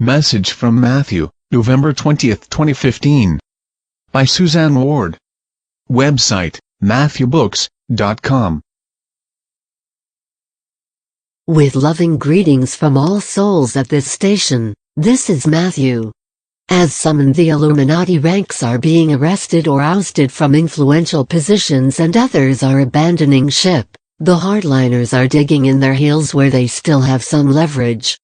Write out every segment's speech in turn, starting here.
Message from Matthew, November 20, 2015. By Suzanne Ward. Website, matthewbooks.com. With loving greetings from all souls at this station, this is Matthew. As some in the Illuminati ranks are being arrested or ousted from influential positions and others are abandoning ship, the hardliners are digging in their heels where they still have some leverage.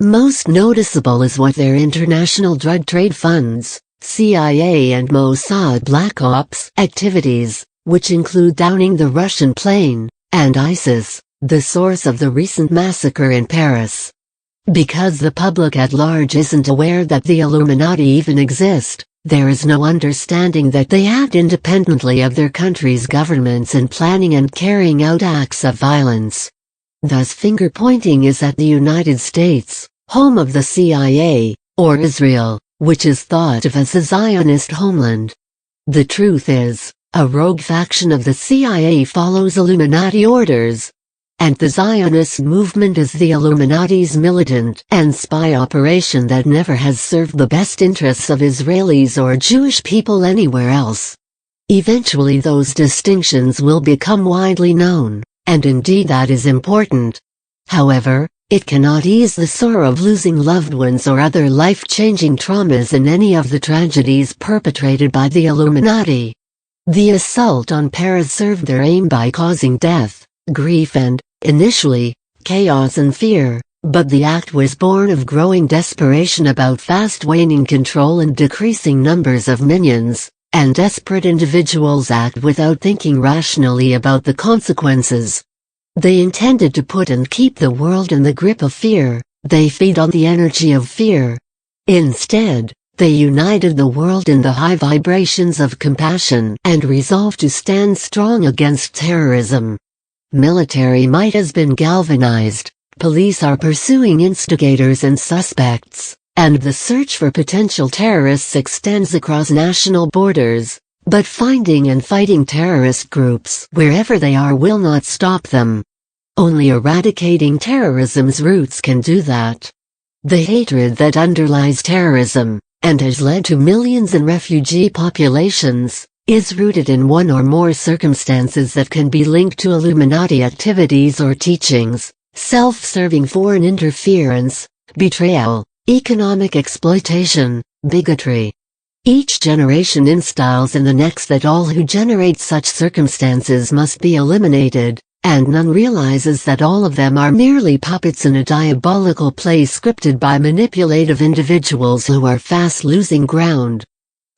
Most noticeable is what their international drug trade funds, CIA and Mossad Black Ops activities, which include downing the Russian plane, and ISIS, the source of the recent massacre in Paris. Because the public at large isn't aware that the Illuminati even exist, there is no understanding that they act independently of their country's governments in planning and carrying out acts of violence. Thus finger-pointing is at the United States, home of the CIA, or Israel, which is thought of as a Zionist homeland. The truth is, a rogue faction of the CIA follows Illuminati orders, and the Zionist movement is the Illuminati's militant and spy operation that never has served the best interests of Israelis or Jewish people anywhere else. Eventually those distinctions will become widely known, and indeed that is important. However, it cannot ease the sorrow of losing loved ones or other life-changing traumas in any of the tragedies perpetrated by the Illuminati. The assault on Paris served their aim by causing death, grief and, initially, chaos and fear, but the act was born of growing desperation about fast waning control and decreasing numbers of minions, and desperate individuals act without thinking rationally about the consequences. They intended to put and keep the world in the grip of fear, they feed on the energy of fear. Instead, they united the world in the high vibrations of compassion and resolved to stand strong against terrorism. Military might has been galvanized, police are pursuing instigators and suspects, and the search for potential terrorists extends across national borders, but finding and fighting terrorist groups wherever they are will not stop them. Only eradicating terrorism's roots can do that. The hatred that underlies terrorism, and has led to millions in refugee populations, is rooted in one or more circumstances that can be linked to Illuminati activities or teachings: self-serving foreign interference, betrayal, economic exploitation, bigotry. Each generation instills in the next that all who generate such circumstances must be eliminated, and none realizes that all of them are merely puppets in a diabolical play scripted by manipulative individuals who are fast losing ground.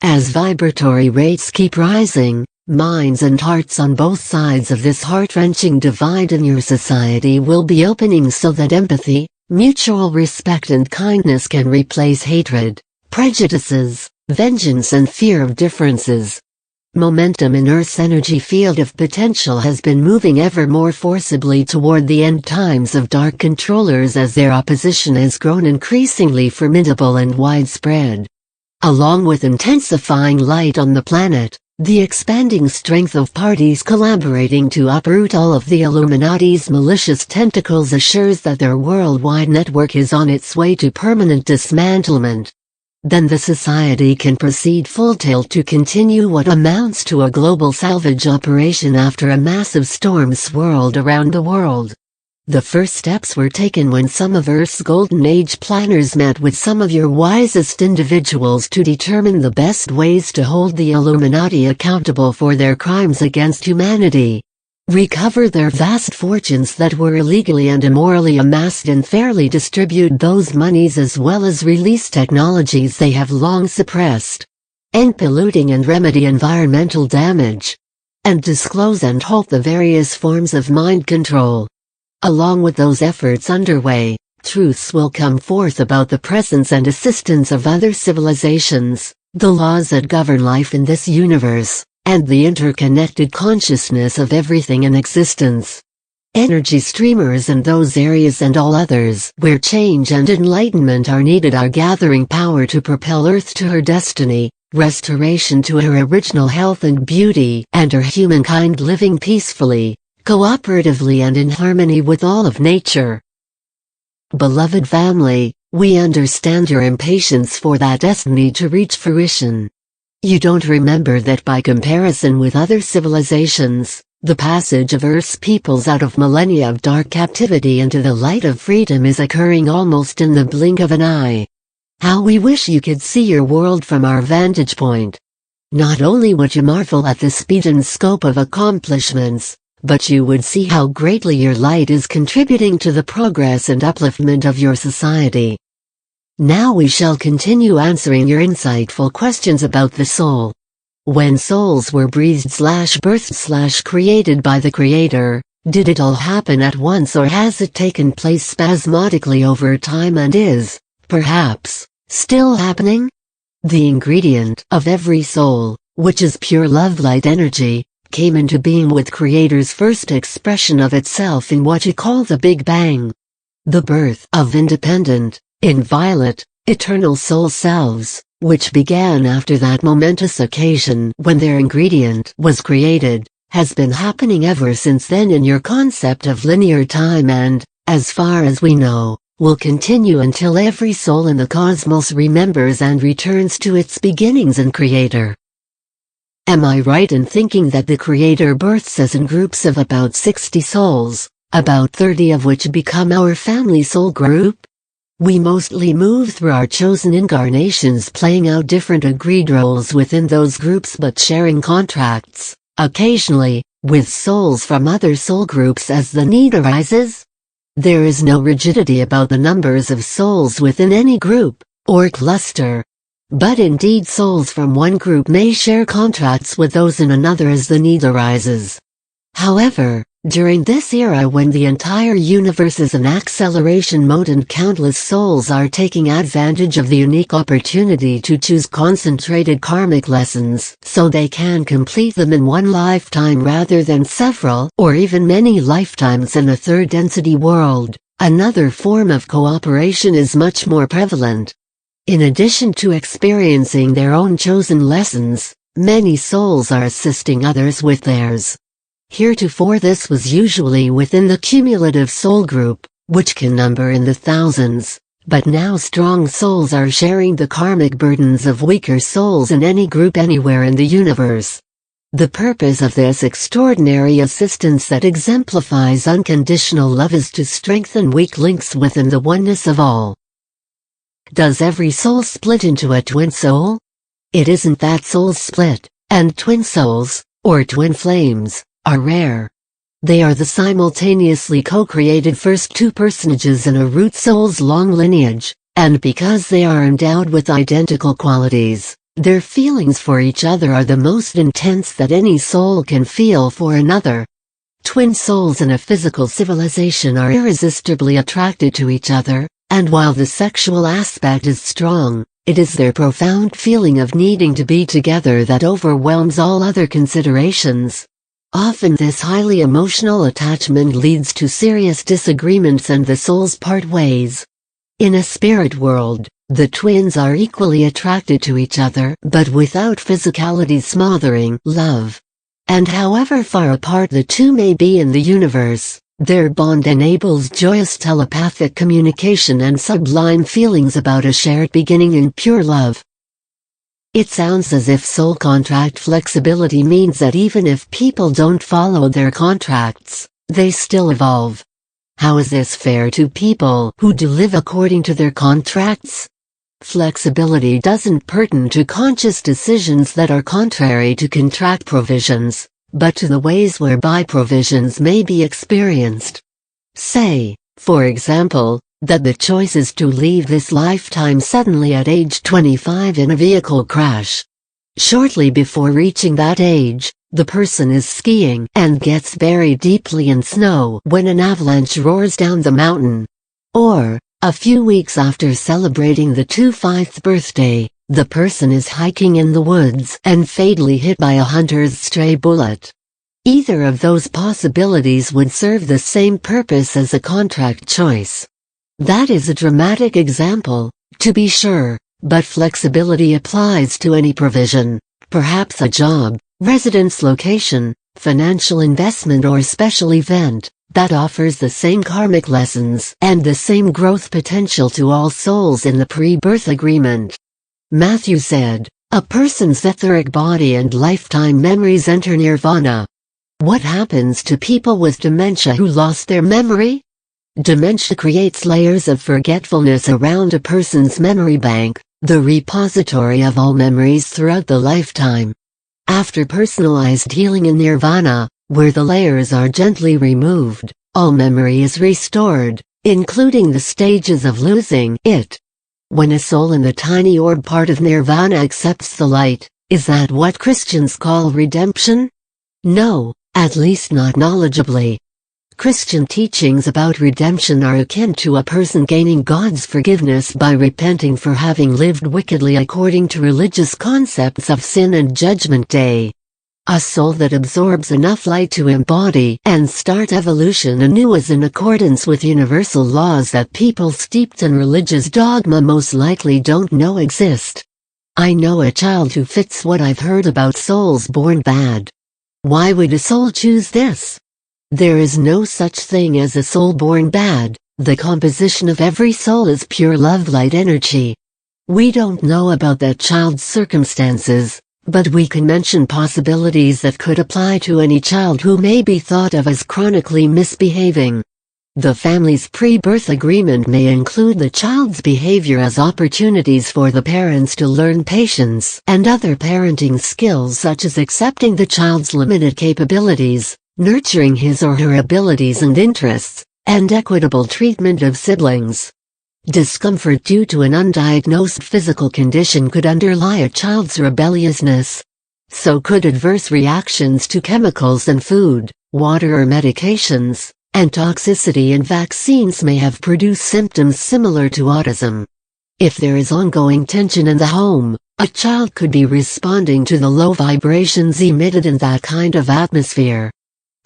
As vibratory rates keep rising, minds and hearts on both sides of this heart-wrenching divide in your society will be opening so that empathy, mutual respect and kindness can replace hatred, prejudices, vengeance and fear of differences. Momentum in Earth's energy field of potential has been moving ever more forcibly toward the end times of dark controllers as their opposition has grown increasingly formidable and widespread. Along with intensifying light on the planet, the expanding strength of parties collaborating to uproot all of the Illuminati's malicious tentacles assures that their worldwide network is on its way to permanent dismantlement. Then the society can proceed full tilt to continue what amounts to a global salvage operation after a massive storm swirled around the world. The first steps were taken when some of Earth's Golden Age planners met with some of your wisest individuals to determine the best ways to hold the Illuminati accountable for their crimes against humanity, recover their vast fortunes that were illegally and immorally amassed and fairly distribute those monies as well as release technologies they have long suppressed, end polluting and remedy environmental damage, and disclose and halt the various forms of mind control. Along with those efforts underway, truths will come forth about the presence and assistance of other civilizations, the laws that govern life in this universe, and the interconnected consciousness of everything in existence. Energy streamers and those areas and all others where change and enlightenment are needed are gathering power to propel Earth to her destiny, restoration to her original health and beauty, and her humankind living peacefully, cooperatively and in harmony with all of nature. Beloved family, We understand your impatience for that destiny to reach fruition. You don't remember that by comparison with other civilizations, the passage of Earth's peoples out of millennia of dark captivity into the light of freedom is occurring almost in the blink of an eye. How we wish you could see your world from our vantage point. Not only would you marvel at the speed and scope of accomplishments, but you would see how greatly your light is contributing to the progress and upliftment of your society. Now we shall continue answering your insightful questions about the soul. When souls were breathed/birthed/created by the Creator, did it all happen at once, or has it taken place spasmodically over time and is, perhaps, still happening? The ingredient of every soul, which is pure love light energy, came into being with Creator's first expression of itself in what you call the Big Bang. The birth of independent, inviolate, eternal soul selves, which began after that momentous occasion when their ingredient was created, has been happening ever since then in your concept of linear time and, as far as we know, will continue until every soul in the cosmos remembers and returns to its beginnings and Creator. Am I right in thinking that the Creator births us in groups of about 60 souls, about 30 of which become our family soul group? We mostly move through our chosen incarnations playing out different agreed roles within those groups but sharing contracts, occasionally, with souls from other soul groups as the need arises? There is no rigidity about the numbers of souls within any group, or cluster. But indeed souls from one group may share contracts with those in another as the need arises. However, during this era when the entire universe is in acceleration mode and countless souls are taking advantage of the unique opportunity to choose concentrated karmic lessons so they can complete them in one lifetime rather than several or even many lifetimes in a third density world, another form of cooperation is much more prevalent. In addition to experiencing their own chosen lessons, many souls are assisting others with theirs. Heretofore this was usually within the cumulative soul group, which can number in the thousands, but now strong souls are sharing the karmic burdens of weaker souls in any group anywhere in the universe. The purpose of this extraordinary assistance that exemplifies unconditional love is to strengthen weak links within the oneness of all. Does every soul split into a twin soul? It isn't that souls split, and twin souls, or twin flames, are rare. They are the simultaneously co-created first two personages in a root soul's long lineage, and because they are endowed with identical qualities, their feelings for each other are the most intense that any soul can feel for another. Twin souls in a physical civilization are irresistibly attracted to each other, and while the sexual aspect is strong, it is their profound feeling of needing to be together that overwhelms all other considerations. Often this highly emotional attachment leads to serious disagreements and the souls part ways. In a spirit world, the twins are equally attracted to each other but without physicality's smothering love. And however far apart the two may be in the universe, their bond enables joyous telepathic communication and sublime feelings about a shared beginning in pure love. It sounds as if soul contract flexibility means that even if people don't follow their contracts, they still evolve. How is this fair to people who do live according to their contracts? Flexibility doesn't pertain to conscious decisions that are contrary to contract provisions, but to the ways whereby provisions may be experienced. Say, for example, that the choice is to leave this lifetime suddenly at age 25 in a vehicle crash. Shortly before reaching that age, the person is skiing and gets buried deeply in snow when an avalanche roars down the mountain. Or, a few weeks after celebrating the 25th birthday, the person is hiking in the woods and fatally hit by a hunter's stray bullet. Either of those possibilities would serve the same purpose as a contract choice. That is a dramatic example, to be sure, but flexibility applies to any provision, perhaps a job, residence location, financial investment or special event, that offers the same karmic lessons and the same growth potential to all souls in the pre-birth agreement. Matthew said, "A person's etheric body and lifetime memories enter nirvana." What happens to people with dementia who lost their memory? Dementia creates layers of forgetfulness around a person's memory bank, the repository of all memories throughout the lifetime. After personalized healing in nirvana, where the layers are gently removed, all memory is restored, including the stages of losing it. When a soul in the tiny orb part of nirvana accepts the light, is that what Christians call redemption? No, at least not knowledgeably. Christian teachings about redemption are akin to a person gaining God's forgiveness by repenting for having lived wickedly according to religious concepts of sin and judgment day. A soul that absorbs enough light to embody and start evolution anew is in accordance with universal laws that people steeped in religious dogma most likely don't know exist. I know a child who fits what I've heard about souls born bad. Why would a soul choose this? There is no such thing as a soul born bad. The composition of every soul is pure love light energy. We don't know about that child's circumstances, but we can mention possibilities that could apply to any child who may be thought of as chronically misbehaving. The family's pre-birth agreement may include the child's behavior as opportunities for the parents to learn patience and other parenting skills such as accepting the child's limited capabilities, nurturing his or her abilities and interests, and equitable treatment of siblings. Discomfort due to an undiagnosed physical condition could underlie a child's rebelliousness. So could adverse reactions to chemicals in food, water or medications, and toxicity in vaccines may have produced symptoms similar to autism. If there is ongoing tension in the home, a child could be responding to the low vibrations emitted in that kind of atmosphere.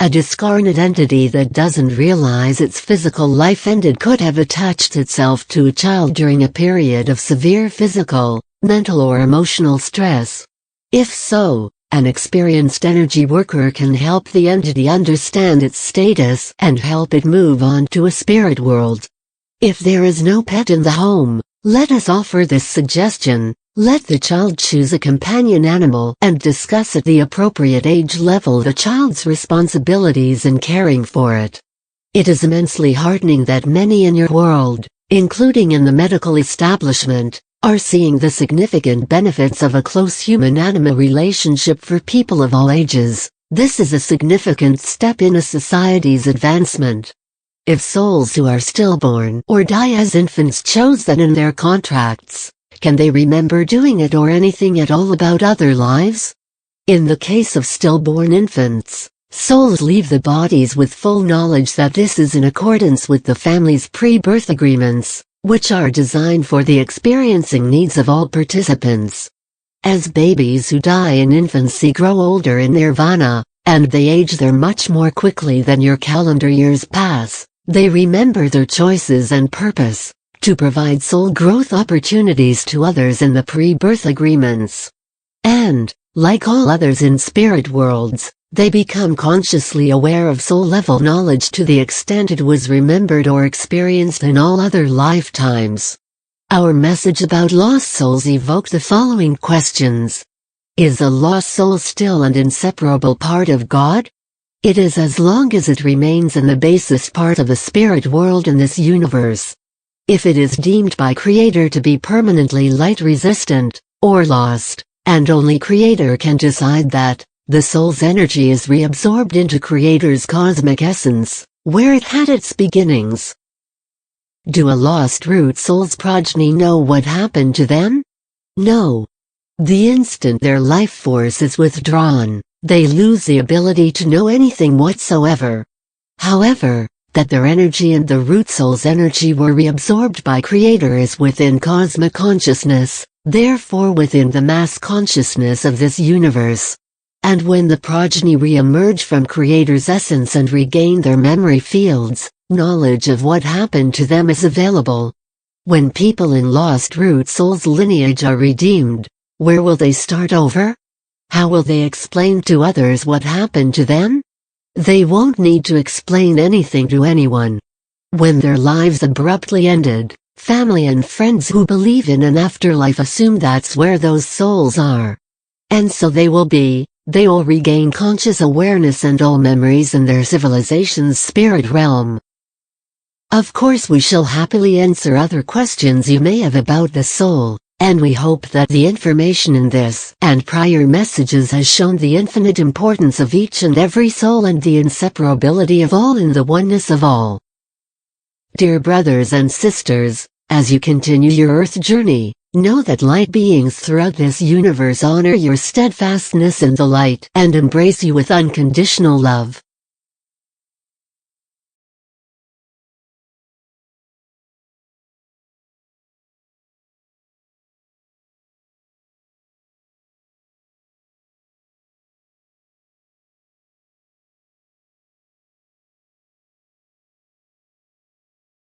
A discarnate entity that doesn't realize its physical life ended could have attached itself to a child during a period of severe physical, mental or emotional stress. If so, an experienced energy worker can help the entity understand its status and help it move on to a spirit world. If there is no pet in the home, let us offer this suggestion. Let the child choose a companion animal and discuss at the appropriate age level the child's responsibilities in caring for it. It is immensely heartening that many in your world, including in the medical establishment, are seeing the significant benefits of a close human-animal relationship for people of all ages. This is a significant step in a society's advancement. If souls who are stillborn or die as infants chose that in their contracts, can they remember doing it or anything at all about other lives? In the case of stillborn infants, souls leave the bodies with full knowledge that this is in accordance with the family's pre-birth agreements, which are designed for the experiencing needs of all participants. As babies who die in infancy grow older in nirvana, and they age there much more quickly than your calendar years pass, they remember their choices and purpose to provide soul growth opportunities to others in the pre-birth agreements. And, like all others in spirit worlds, they become consciously aware of soul-level knowledge to the extent it was remembered or experienced in all other lifetimes. Our message about lost souls evoked the following questions. Is a lost soul still an inseparable part of God? It is as long as it remains in the basest part of the spirit world in this universe. If it is deemed by Creator to be permanently light-resistant, or lost, and only Creator can decide that, the soul's energy is reabsorbed into Creator's cosmic essence, where it had its beginnings. Do a lost root soul's progeny know what happened to them? No. The instant their life force is withdrawn, they lose the ability to know anything whatsoever. However, that their energy and the root soul's energy were reabsorbed by Creator is within cosmic consciousness, therefore within the mass consciousness of this universe. And when the progeny re-emerge from Creator's essence and regain their memory fields, knowledge of what happened to them is available. When people in lost root soul's lineage are redeemed, where will they start over? How will they explain to others what happened to them? They won't need to explain anything to anyone. When their lives abruptly ended, family and friends who believe in an afterlife assume that's where those souls are. And so they will regain conscious awareness and all memories in their civilization's spirit realm. Of course, we shall happily answer other questions you may have about the soul, and we hope that the information in this and prior messages has shown the infinite importance of each and every soul and the inseparability of all in the oneness of all. Dear brothers and sisters, as you continue your earth journey, know that light beings throughout this universe honor your steadfastness in the light and embrace you with unconditional love.